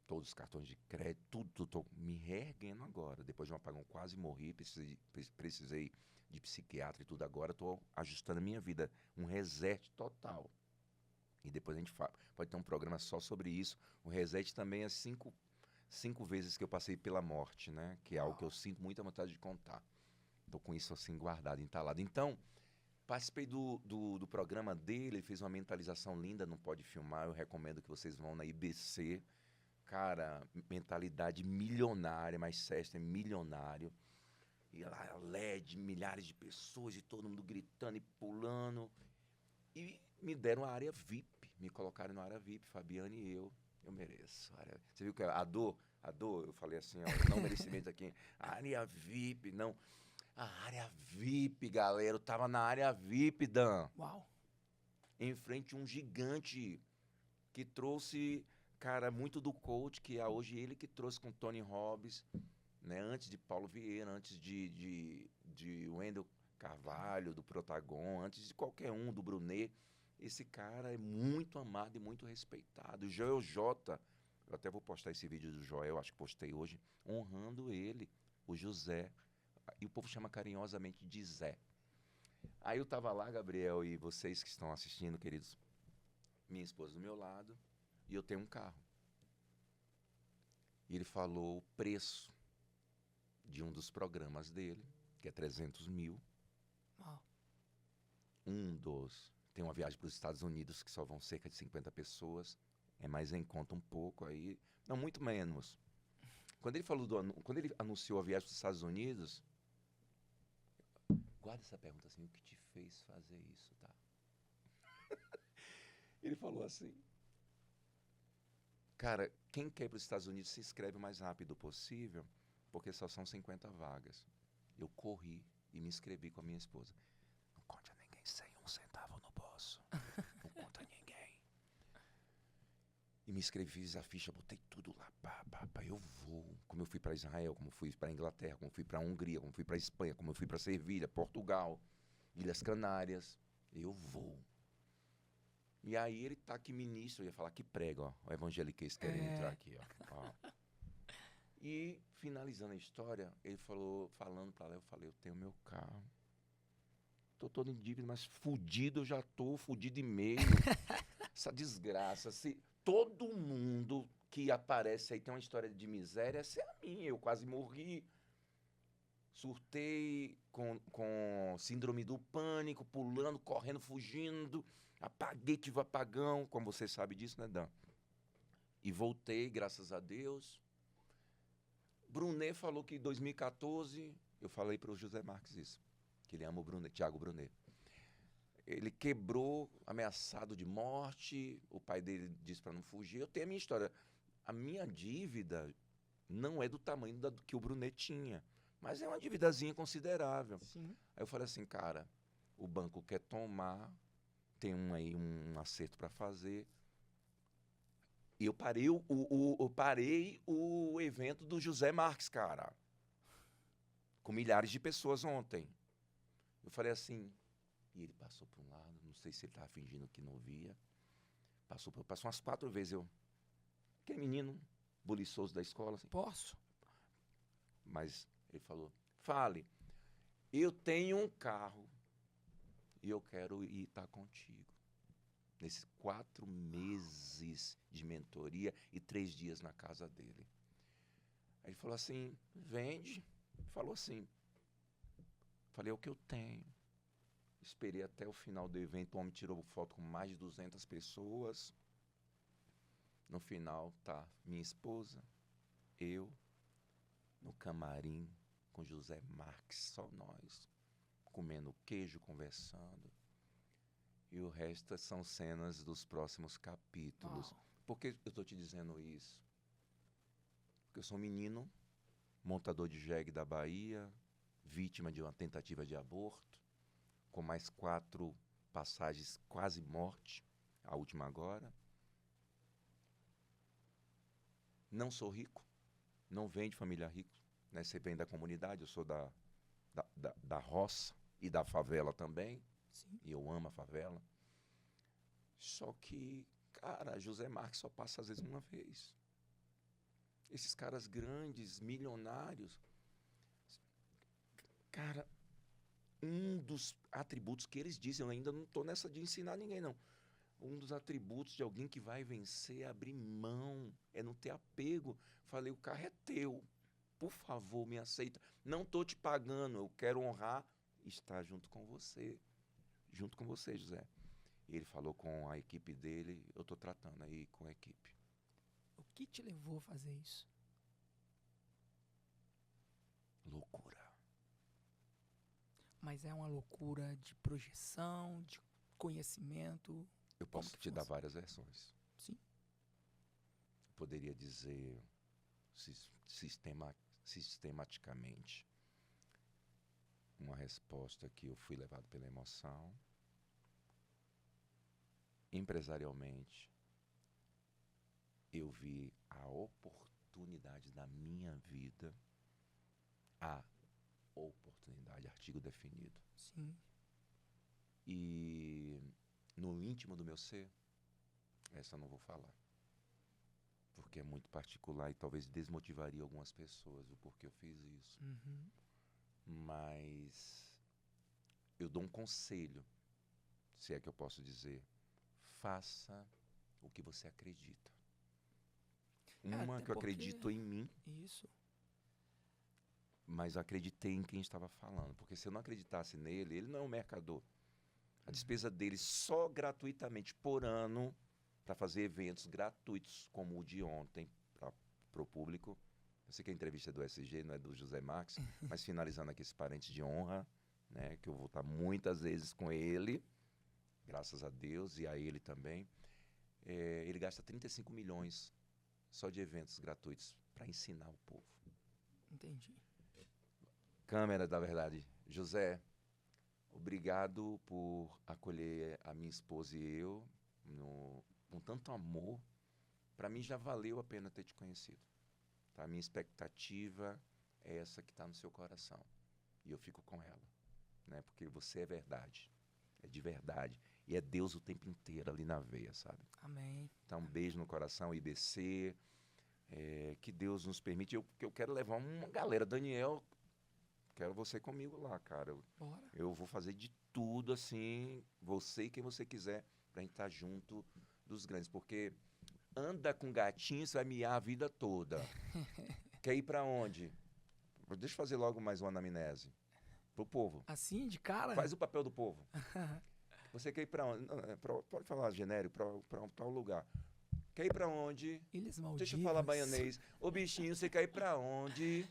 Todos os cartões de crédito, tudo. Tô me reerguendo agora. Depois de um apagão, quase morri. Precisei de psiquiatra e tudo. Agora tô ajustando a minha vida. Um reset total. E depois a gente pode ter um programa só sobre isso. O reset também é 5 vezes que eu passei pela morte, né? Que é algo que eu sinto muita vontade de contar. Tô com isso assim guardado, entalado. Então, participei do programa dele, ele fez uma mentalização linda, não pode filmar, eu recomendo que vocês vão na IBC. Cara, mentalidade milionária, mas Sesta é milionário. E lá, LED, milhares de pessoas e todo mundo gritando e pulando. E me deram a área VIP, me colocaram na área VIP, Fabiane e eu mereço. Você viu que a dor, eu falei assim, ó, não merecimento aqui, área VIP, não, a área VIP, galera, eu tava na área VIP, Dan. Uau. Em frente a um gigante que trouxe, cara, muito do coach, que é hoje ele que trouxe com Tony Robbins, né, antes de Paulo Vieira, antes de Wendel Carvalho, do Protagon, antes de qualquer um, do Brunet. Esse cara é muito amado e muito respeitado. O Joel J, eu até vou postar esse vídeo do Joel, acho que postei hoje, honrando ele, o José. E o povo chama carinhosamente de Zé. Aí eu tava lá, Gabriel, e vocês que estão assistindo, queridos, minha esposa do meu lado, e eu tenho um carro. E ele falou o preço de um dos programas dele, que é 300 mil. Uau. Tem uma viagem para os Estados Unidos que só vão cerca de 50 pessoas. É mais em conta um pouco aí. Não, muito menos. Quando ele anunciou a viagem para os Estados Unidos, guarda essa pergunta assim, o que te fez fazer isso, tá? Ele falou assim, cara, quem quer ir para os Estados Unidos se inscreve o mais rápido possível, porque só são 50 vagas. Eu corri e me inscrevi com a minha esposa. Não conte a ninguém, sem um centavo no bolso. Não conta a ninguém. E me inscrevi, fiz a ficha, botei tudo lá. Eu vou. Como eu fui para Israel, como fui para Inglaterra, como fui para Hungria, como fui para Espanha, como eu fui para Sevilha, Portugal, Ilhas Canárias. Eu vou. E aí ele tá aqui ministro, eu ia falar que prega, ó. O evangeliquez querendo entrar aqui, ó. E finalizando a história, ele falando para lá, eu falei, eu tenho meu carro. tô todo em dívida, mas fudido eu já tô, fudido e meio. Essa desgraça. Todo mundo que aparece aí tem uma história de miséria, essa é a minha. Eu quase morri. Surtei com síndrome do pânico, pulando, correndo, fugindo. Apaguei, tive apagão, como você sabe disso, né, Dan? E voltei, graças a Deus. Brunet falou que em 2014, eu falei para o José Marques isso, que ele ama o Brunet, Thiago Brunet. Ele quebrou, ameaçado de morte, o pai dele disse para não fugir. Eu tenho a minha história. A minha dívida não é do tamanho que o Brunet tinha, mas é uma dívidazinha considerável. Sim. Aí eu falei assim, cara, o banco quer tomar, tem aí um acerto para fazer. E eu parei eu parei o evento do José Marques, cara, com milhares de pessoas ontem. Eu falei assim, e ele passou para um lado, não sei se ele estava fingindo que não via. Passou umas 4 vezes. Aquele menino buliçoso da escola. Assim. Posso? Mas ele falou, fale, eu tenho um carro e eu quero ir estar contigo. Nesses 4 meses de mentoria e 3 dias na casa dele. Aí ele falou assim, vende. Falou assim. Falei, é o que eu tenho. Esperei até o final do evento, o homem tirou foto com mais de 200 pessoas. No final, tá minha esposa, eu, no camarim com José Marques, só nós, comendo queijo, conversando. E o resto são cenas dos próximos capítulos. Por que eu estou te dizendo isso? Porque eu sou um menino, montador de jegue da Bahia, vítima de uma tentativa de aborto, com mais 4 passagens quase morte, a última agora. Não sou rico, não venho de família rica, né? Você vem da comunidade, eu sou da roça e da favela também. Sim. E eu amo a favela. Só que, cara, José Marques só passa às vezes uma vez. Esses caras grandes, milionários. Cara, um dos atributos que eles dizem, eu ainda não estou nessa de ensinar ninguém, não. Um dos atributos de alguém que vai vencer é abrir mão, é não ter apego. Falei, o carro é teu. Por favor, me aceita. Não estou te pagando, eu quero honrar e estar junto com você. Junto com você, José. E ele falou com a equipe dele, eu estou tratando aí com a equipe. O que te levou a fazer isso? Loucura. Mas é uma loucura de projeção, de conhecimento. Eu posso te dar várias versões. Sim. Poderia dizer sistematicamente uma resposta que eu fui levado pela emoção. Empresarialmente, eu vi a oportunidade da minha vida, a oportunidade, artigo definido. Sim. E no íntimo do meu ser, essa eu não vou falar. Porque é muito particular e talvez desmotivaria algumas pessoas o porquê eu fiz isso. Uhum. Mas eu dou um conselho, se é que eu posso dizer. Faça o que você acredita. Uma que eu acredito em mim. Isso. Mas acreditei em quem estava falando. Porque se eu não acreditasse nele, ele não é um mercador. A despesa dele só gratuitamente por ano, para fazer eventos gratuitos, como o de ontem, para o público. Eu sei que a entrevista é do SG, não é do José Marques, mas finalizando aqui esse parente de honra, né, que eu vou estar muitas vezes com ele, graças a Deus, e a ele também. Ele gasta 35 milhões só de eventos gratuitos para ensinar o povo. Entendi. Câmera, da verdade. José, obrigado por acolher a minha esposa e eu com tanto amor. Para mim já valeu a pena ter te conhecido. Tá? A minha expectativa é essa que está no seu coração. E eu fico com ela. Né? Porque você é verdade. É de verdade. E é Deus o tempo inteiro ali na veia, sabe? Amém. Então, um beijo no coração, IBC. Que Deus nos permite. Eu quero levar uma galera. Daniel, quero você comigo lá, cara. Bora. Eu vou fazer de tudo, assim, você e quem você quiser, pra gente estar junto dos grandes. Porque anda com gatinho, você vai miar a vida toda. Quer ir pra onde? Deixa eu fazer logo mais uma anamnese. Pro povo. Assim, de cara? Faz o papel do povo. Você quer ir pra onde? Não, pode falar genérico, pra um tal lugar. Quer ir pra onde? Ilhas Maldivas. Deixa eu falar baianês. Ô bichinho, você quer ir pra onde?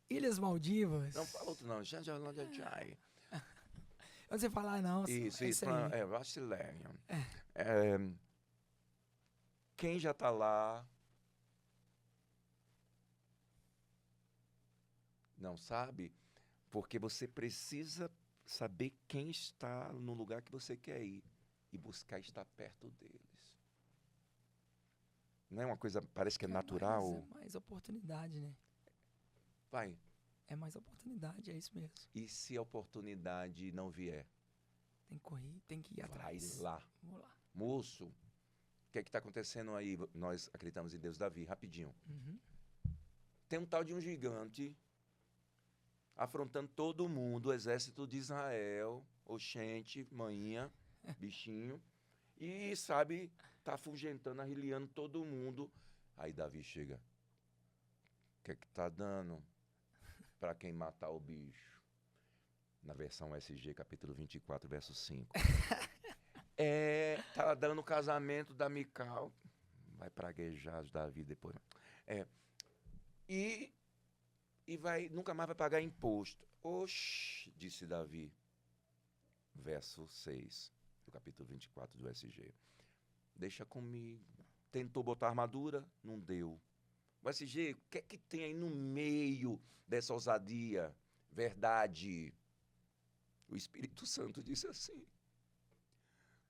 Ilhas Maldivas. Não fala outro não. Jai. Onde você falar, não. Isso. Aí. Vassilerium. Quem já tá lá? Não sabe? Porque você precisa saber quem está no lugar que você quer ir e buscar estar perto deles. Não é uma coisa, parece que é natural. É mais oportunidade, né? Vai. É mais oportunidade, é isso mesmo. E se a oportunidade não vier? Tem que correr, tem que ir atrás. Vai lá. Vou lá. Moço, o que é que está acontecendo aí? Nós acreditamos em Deus. Davi, rapidinho. Uhum. Tem um tal de um gigante afrontando todo mundo, o exército de Israel, oxente, manhinha, bichinho, e, sabe, tá afugentando, arriliando todo mundo. Aí Davi chega. O que é que tá dando para quem matar o bicho? Na versão SG, capítulo 24, verso 5. Tá dando o casamento da Mical. Vai praguejar Davi depois. E nunca mais vai pagar imposto. Oxi, disse Davi. Verso 6, do capítulo 24 do SG. Deixa comigo. Tentou botar armadura? Não deu. O SG, o que é que tem aí no meio dessa ousadia? Verdade. O Espírito Santo disse assim.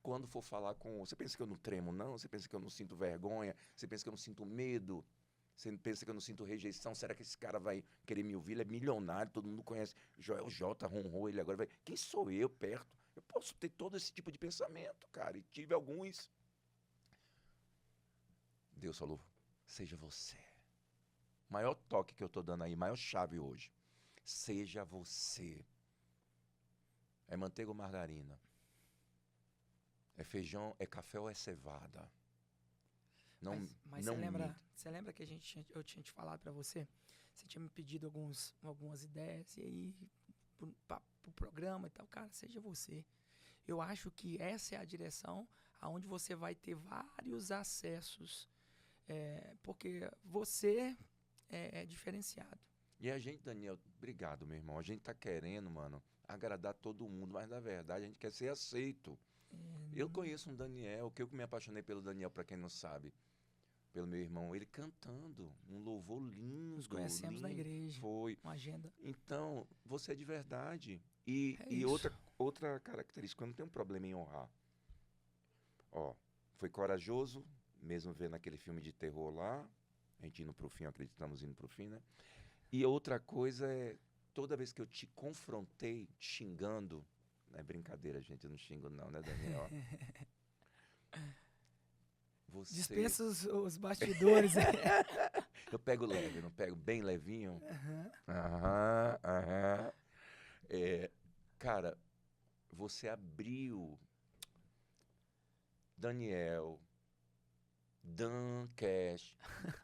Quando for falar com... Você pensa que eu não tremo, não? Você pensa que eu não sinto vergonha? Você pensa que eu não sinto medo? Você pensa que eu não sinto rejeição? Será que esse cara vai querer me ouvir? Ele é milionário, todo mundo conhece. Joel J. ronrou, ele agora vai... Quem sou eu perto? Eu posso ter todo esse tipo de pensamento, cara. E tive alguns. Deus falou, seja você. Maior toque que eu tô dando aí, maior chave hoje. Seja você. É manteiga ou margarina? É feijão, é café ou é cevada? Não, mas não você lembra que eu tinha te falado pra você? Você tinha me pedido algumas ideias e aí pro programa e tal. Cara, seja você. Eu acho que essa é a direção aonde você vai ter vários acessos. Porque você é diferenciado. E a gente, Daniel, obrigado, meu irmão. A gente tá querendo, mano, agradar todo mundo, mas na verdade a gente quer ser aceito. Eu conheço um Daniel, que eu me apaixonei pelo Daniel, pra quem não sabe. Pelo meu irmão, ele cantando, um louvor lindo. Nos conhecemos na igreja. Foi. Uma agenda. Então, você é de verdade. E outra característica, eu não tenho problema em honrar. Ó, foi corajoso, mesmo vendo aquele filme de terror lá, a gente indo pro fim, acreditamos indo pro fim, né? E outra coisa é, toda vez que eu te confrontei, xingando, não é brincadeira, gente, eu não xingo não, né, Daniel? Você... Dispensa os bastidores. Eu pego leve, não pego bem levinho? Cara, você abriu Daniel, Dan Cash,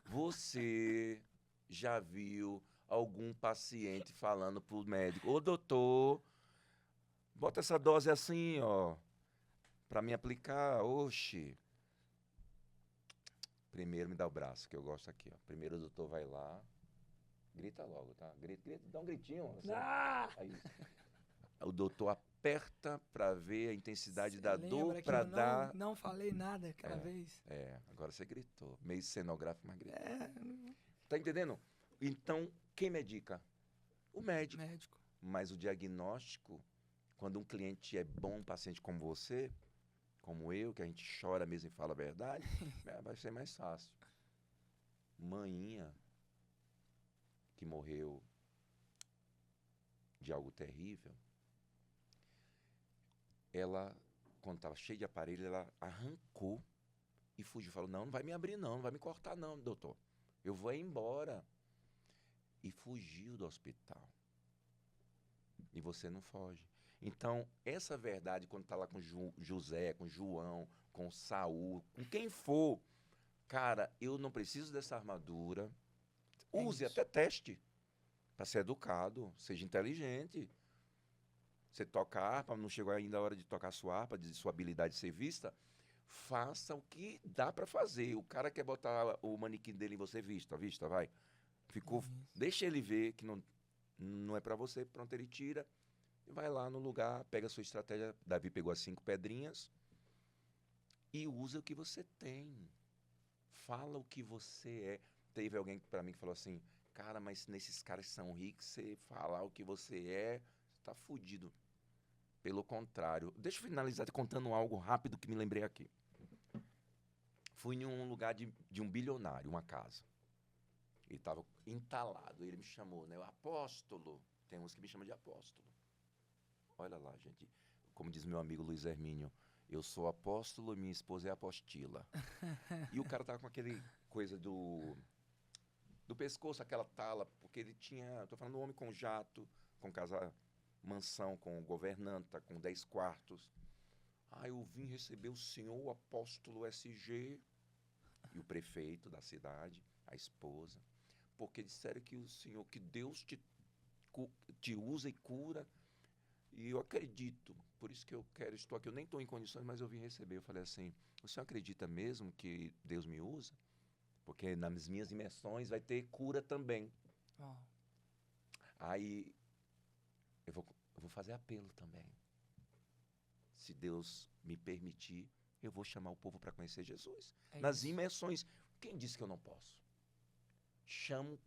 você já viu algum paciente falando pro médico, ô doutor, bota essa dose assim, ó, pra me aplicar, oxi. Primeiro me dá o braço, que eu gosto aqui, ó. Primeiro o doutor vai lá, grita logo, tá? Grita, dá um gritinho. Assim. Aí, o doutor aperta pra ver a intensidade da dor, pra dar... Não falei nada aquela vez. Agora você gritou. Meio cenográfico, mas gritou. Tá entendendo? Então, quem medica? O médico. Mas o diagnóstico, quando um cliente é bom, um paciente como você... como eu, que a gente chora mesmo e fala a verdade, vai ser mais fácil. Manhinha, que morreu de algo terrível, ela, quando estava cheia de aparelho, ela arrancou e fugiu. Falou, não vai me abrir não vai me cortar não, doutor. Eu vou embora. E fugiu do hospital. E você não foge. Então, essa verdade, quando tá lá com José, com João, com Saul, com quem for, cara, eu não preciso dessa armadura. É Use, isso. até teste, para ser educado, seja inteligente. Você toca a harpa, não chegou ainda a hora de tocar sua harpa, de sua habilidade ser vista, faça o que dá para fazer. O cara quer botar o manequim dele em você, vista, vai. Ficou, Isso. deixa ele ver que não é para você, pronto, ele tira e vai lá no lugar, pega a sua estratégia. Davi pegou as 5 pedrinhas e usa o que você tem. Fala o que você é. Teve alguém para mim que falou assim, cara, mas nesses caras que são ricos, você falar o que você é, você tá fudido. Pelo contrário. Deixa eu finalizar te contando algo rápido que me lembrei aqui. Fui em um lugar de um bilionário, uma casa. Ele estava entalado, ele me chamou, né? O apóstolo. Tem uns que me chamam de apóstolo. Olha lá, gente. Como diz meu amigo Luiz Hermínio, eu sou apóstolo e minha esposa é apostila. E o cara tava com aquele coisa do pescoço, aquela tala, porque ele tinha, tô falando um homem com jato, com casa, mansão, com governanta, com 10 quartos. Ah, eu vim receber o senhor, o apóstolo SG, e o prefeito da cidade, a esposa, porque disseram que o senhor, que Deus te usa e cura, e eu acredito, por isso que eu quero, estou aqui, eu nem estou em condições, mas eu vim receber. Eu falei assim, o senhor acredita mesmo que Deus me usa? Porque nas minhas imersões vai ter cura também. Ó, Aí eu vou fazer apelo também. Se Deus me permitir, eu vou chamar o povo para conhecer Jesus. é Nas isso. imersões, quem disse que eu não posso? Chamo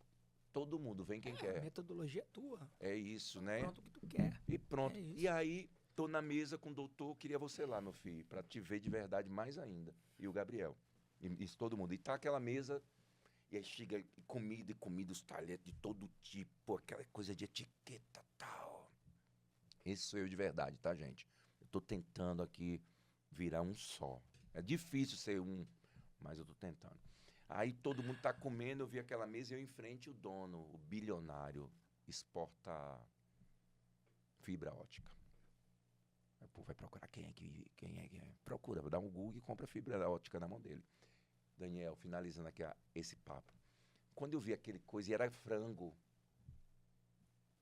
todo mundo, vem quem A quer. metodologia é tua. É isso, né? Pronto o que tu quer. E pronto. É isso. E aí, tô na mesa com o doutor, queria você lá, meu filho, para te ver de verdade mais ainda. E o Gabriel. E todo mundo. E tá aquela mesa, e aí chega e comida, os talheres de todo tipo, aquela coisa de etiqueta e tal. Esse sou eu de verdade, tá, gente? Eu tô tentando aqui virar um só. É difícil ser um, mas eu tô tentando. Aí todo mundo tá comendo, eu vi aquela mesa e eu em frente o dono, o bilionário, exporta fibra ótica. Aí o povo vai procurar quem é que é. Procura, vai dar um Google e compra fibra ótica na mão dele. Daniel, finalizando aqui esse papo. Quando eu vi aquele coisa e era frango,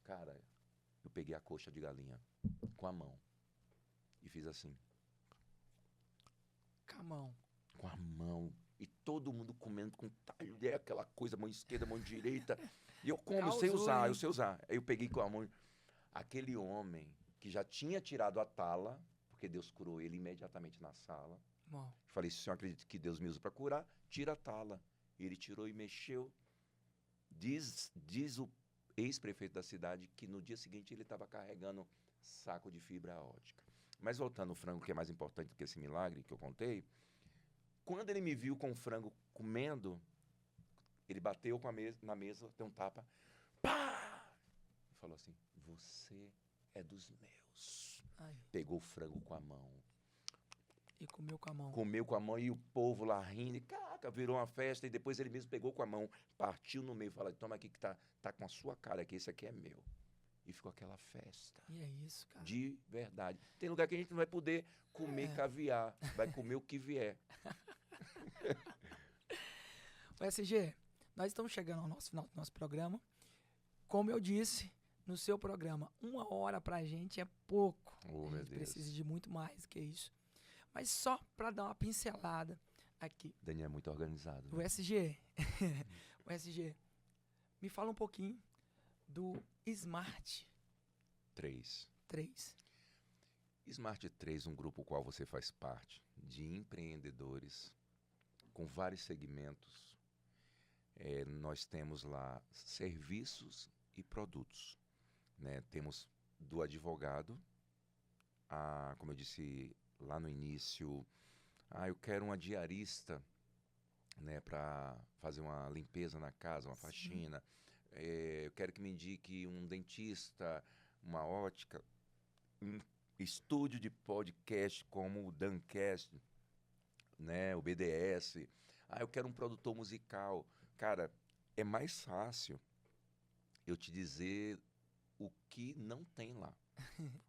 cara, eu peguei a coxa de galinha com a mão e fiz assim, Camão. com a mão. E todo mundo comendo com talher, aquela coisa, mão esquerda, mão direita. E eu como, Causou, eu hein? sei usar. Aí eu peguei com a mão. Aquele homem que já tinha tirado a tala, porque Deus curou ele imediatamente na sala. Bom, Falei, se o senhor acredita que Deus me usa para curar, tira a tala. E ele tirou e mexeu. Diz o ex-prefeito da cidade que no dia seguinte ele estava carregando saco de fibra ótica. Mas voltando ao frango, que é mais importante do que esse milagre que eu contei, quando ele me viu com o frango comendo, ele bateu na mesa, deu um tapa, pá! E falou assim, você é dos meus. ai, Pegou o frango com a mão, e comeu com a mão. comeu com a mão e o povo lá rindo, e caca, virou uma festa, e depois ele mesmo pegou com a mão, partiu no meio, falou, toma aqui que tá com a sua cara aqui, esse aqui é meu. E ficou aquela festa. E é isso, cara. De verdade. Tem lugar que a gente não vai poder comer caviar, vai comer o que vier. O SG, nós estamos chegando ao final do nosso programa. Como eu disse no seu programa, 1 hora pra gente é pouco. Oh, A meu gente Deus. precisa de muito mais que isso. Mas só pra dar uma pincelada aqui. Daniel é muito organizado. O Né? SG, o SG, me fala um pouquinho do Smart 3. 3. Smart 3, um grupo qual você faz parte, de empreendedores com vários segmentos. Nós temos lá serviços e produtos. Né? Temos do advogado, como eu disse lá no início, eu quero uma diarista, né, para fazer uma limpeza na casa, uma faxina. Eu quero que me indique um dentista, uma ótica, um estúdio de podcast como o Dancast, né, o BDS. Eu quero um produtor musical. Cara, é mais fácil eu te dizer o que não tem lá.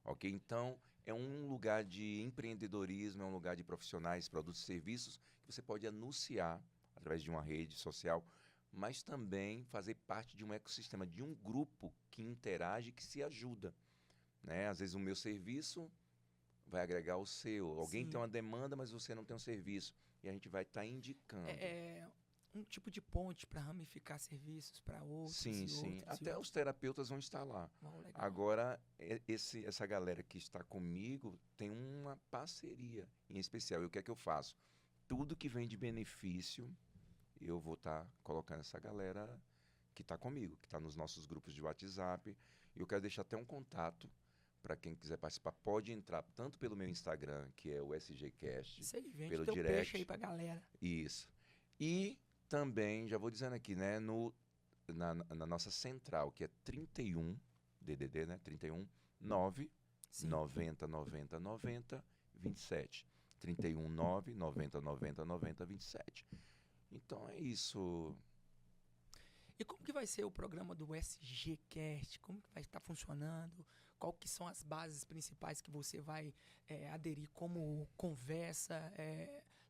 Ok? Então, é um lugar de empreendedorismo, é um lugar de profissionais, produtos e serviços que você pode anunciar através de uma rede social, mas também fazer parte de um ecossistema, de um grupo que interage, que se ajuda, né? Às vezes o meu serviço vai agregar o seu. Alguém Sim. tem uma demanda, mas você não tem um serviço. E a gente vai estar indicando. É um tipo de ponte para ramificar serviços para outros Sim, e sim. outros e Até outros. os terapeutas vão estar lá. Bom, legal. Agora, essa galera que está comigo tem uma parceria em especial. E o que é que eu faço? Tudo que vem de benefício, eu vou estar colocando essa galera que está comigo, que está nos nossos grupos de WhatsApp. E eu quero deixar até um contato para quem quiser participar. Pode entrar tanto pelo meu Instagram, que é o SGCast, Isso aí, vende pelo teu direct. peixe aí pra galera. Isso. E também, já vou dizendo aqui, né, na nossa central, que é 31, DDD, né, 31 9 Sim. 90 90 90 27. 31 9 90 90 90 27. Então é isso. E como que vai ser o programa do SGCast? Como que vai estar funcionando? Qual que são as bases principais que você vai aderir como conversa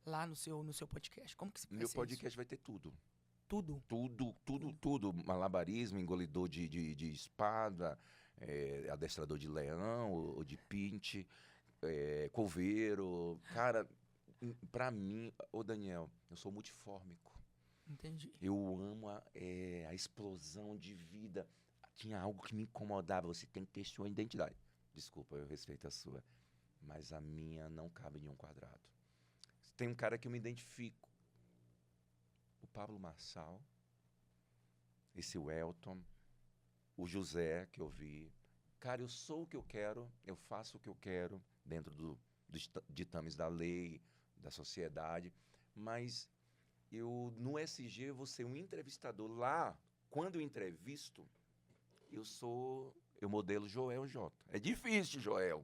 lá no seu podcast? Como que vai Meu ser podcast vai ter tudo. isso? Tudo? Tudo. Malabarismo, engolidor de espada, adestrador de leão ou de pinte, coveiro. Cara, pra mim, ô Daniel, eu sou multifórmico. Entendi. Eu amo a explosão de vida. Tinha algo que me incomodava. Você tem que ter sua identidade. Desculpa, eu respeito a sua. Mas a minha não cabe em um quadrado. Tem um cara que eu me identifico. O Pablo Marçal, esse Welton, o José, que eu vi. Cara, eu sou o que eu quero, eu faço o que eu quero, dentro dos ditames da lei, da sociedade. Mas eu, no SG, eu vou ser um entrevistador. Lá, quando eu entrevisto, eu modelo Joel J. É difícil, Joel,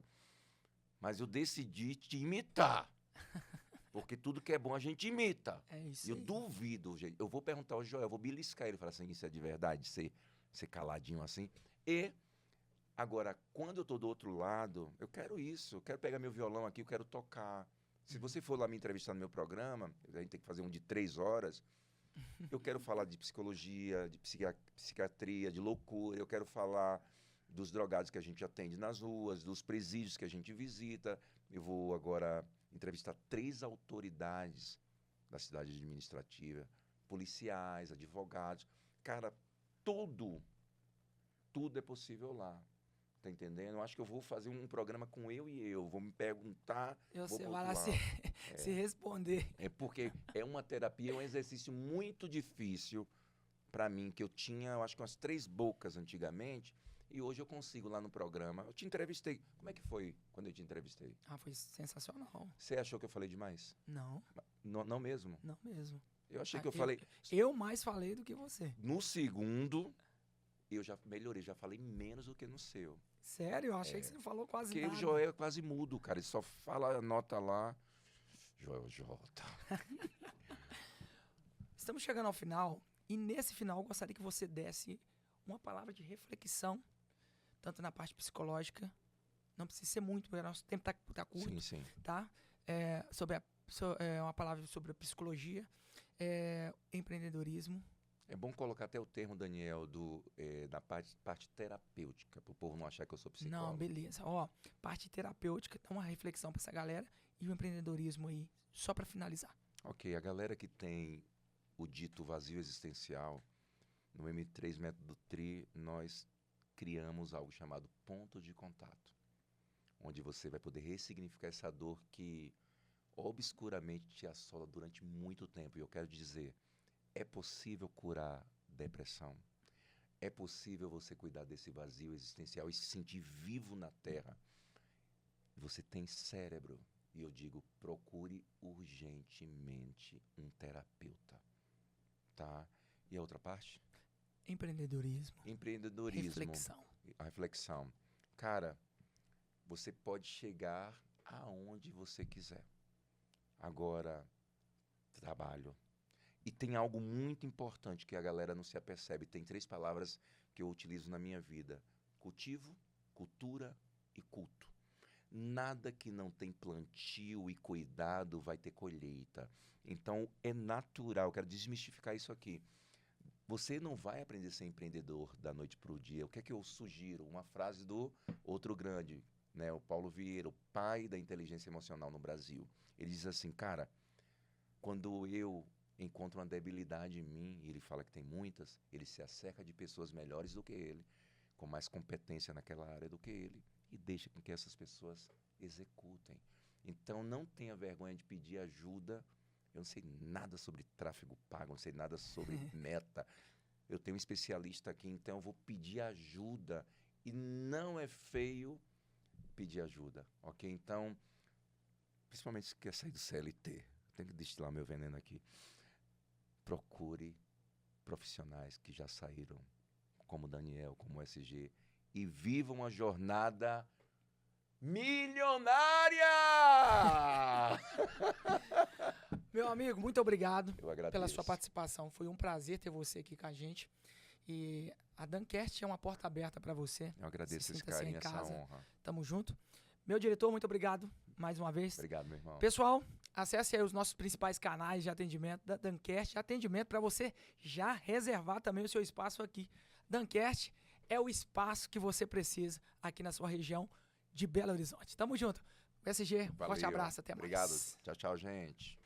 mas eu decidi te imitar. Porque tudo que é bom a gente imita. É isso E eu aí. duvido, gente. Eu vou perguntar ao Joel, eu vou beliscar ele e falar assim, isso é de verdade, ser caladinho assim. E, agora, quando eu tô do outro lado, eu quero isso. Eu quero pegar meu violão aqui, eu quero tocar. Se você for lá me entrevistar no meu programa, a gente tem que fazer um de 3 horas, eu quero falar de psicologia, de psiquiatria, de loucura, eu quero falar dos drogados que a gente atende nas ruas, dos presídios que a gente visita. Eu vou agora entrevistar 3 autoridades da cidade administrativa, policiais, advogados. Cara, tudo é possível lá. Tá entendendo? Eu acho que eu vou fazer um programa com eu e eu. Vou me perguntar, vou Você pro vai outro lá se, lado. se responder. É porque é uma terapia, é um exercício muito difícil para mim, que eu tinha, eu acho que umas 3 bocas antigamente, e hoje eu consigo lá no programa. Eu te entrevistei. Como é que foi quando eu te entrevistei? Ah, foi sensacional. Você achou que eu falei demais? Não, Não, não mesmo? não mesmo. Eu achei Ah, que eu falei. eu mais falei do que você. No segundo, eu já melhorei, já falei menos do que no seu. Sério? Eu achei que você não falou quase Porque o nada. Joel é quase mudo, cara. Ele só fala a nota lá. Joel J. Estamos chegando ao final e nesse final eu gostaria que você desse uma palavra de reflexão, tanto na parte psicológica, não precisa ser muito, porque o nosso tempo tá curto, Sim, sim. tá? Uma palavra sobre a psicologia, empreendedorismo. É bom colocar até o termo, Daniel, da parte terapêutica, para o povo não achar que eu sou psicólogo. Não, beleza. Ó, parte terapêutica, então uma reflexão para essa galera e o empreendedorismo aí, só para finalizar. Ok, a galera que tem o dito vazio existencial, no M3 Método TRI, nós criamos algo chamado ponto de contato, onde você vai poder ressignificar essa dor que obscuramente te assola durante muito tempo. E eu quero dizer, é possível curar depressão. É possível você cuidar desse vazio existencial e se sentir vivo na Terra. Você tem cérebro. E eu digo, procure urgentemente um terapeuta. Tá? E a outra parte? Empreendedorismo. Empreendedorismo. Reflexão. A reflexão. Cara, você pode chegar aonde você quiser. Agora, trabalho. E tem algo muito importante que a galera não se apercebe. Tem 3 palavras que eu utilizo na minha vida: cultivo, cultura e culto. Nada que não tem plantio e cuidado vai ter colheita. Então, é natural, quero desmistificar isso aqui. Você não vai aprender a ser empreendedor da noite para o dia. O que é que eu sugiro? Uma frase do outro grande, né, o Paulo Vieira, o pai da inteligência emocional no Brasil. Ele diz assim, cara, quando eu encontro uma debilidade em mim, e ele fala que tem muitas, ele se acerca de pessoas melhores do que ele, com mais competência naquela área do que ele, e deixa com que essas pessoas executem. Então, não tenha vergonha de pedir ajuda. Eu não sei nada sobre tráfego pago, não sei nada sobre meta. Eu tenho um especialista aqui, então eu vou pedir ajuda. E não é feio pedir ajuda, ok? Então, principalmente se quer sair do CLT, tenho que destilar meu veneno aqui. Procure profissionais que já saíram, como Daniel, como o SG, e vivam a jornada milionária! Meu amigo, muito obrigado Eu agradeço. pela sua participação. Foi um prazer ter você aqui com a gente. E a Dancast é uma porta aberta para você. Eu agradeço esse Sinta-se carinho, em essa casa. honra. Tamo junto. Meu diretor, muito obrigado mais uma vez. Obrigado, meu irmão. Pessoal, acesse aí os nossos principais canais de atendimento da Dancast. Atendimento para você já reservar também o seu espaço aqui. Dancast é o espaço que você precisa aqui na sua região de Belo Horizonte. Tamo junto. SG, forte Valeu. abraço, até mais. Obrigado. Tchau, tchau, gente.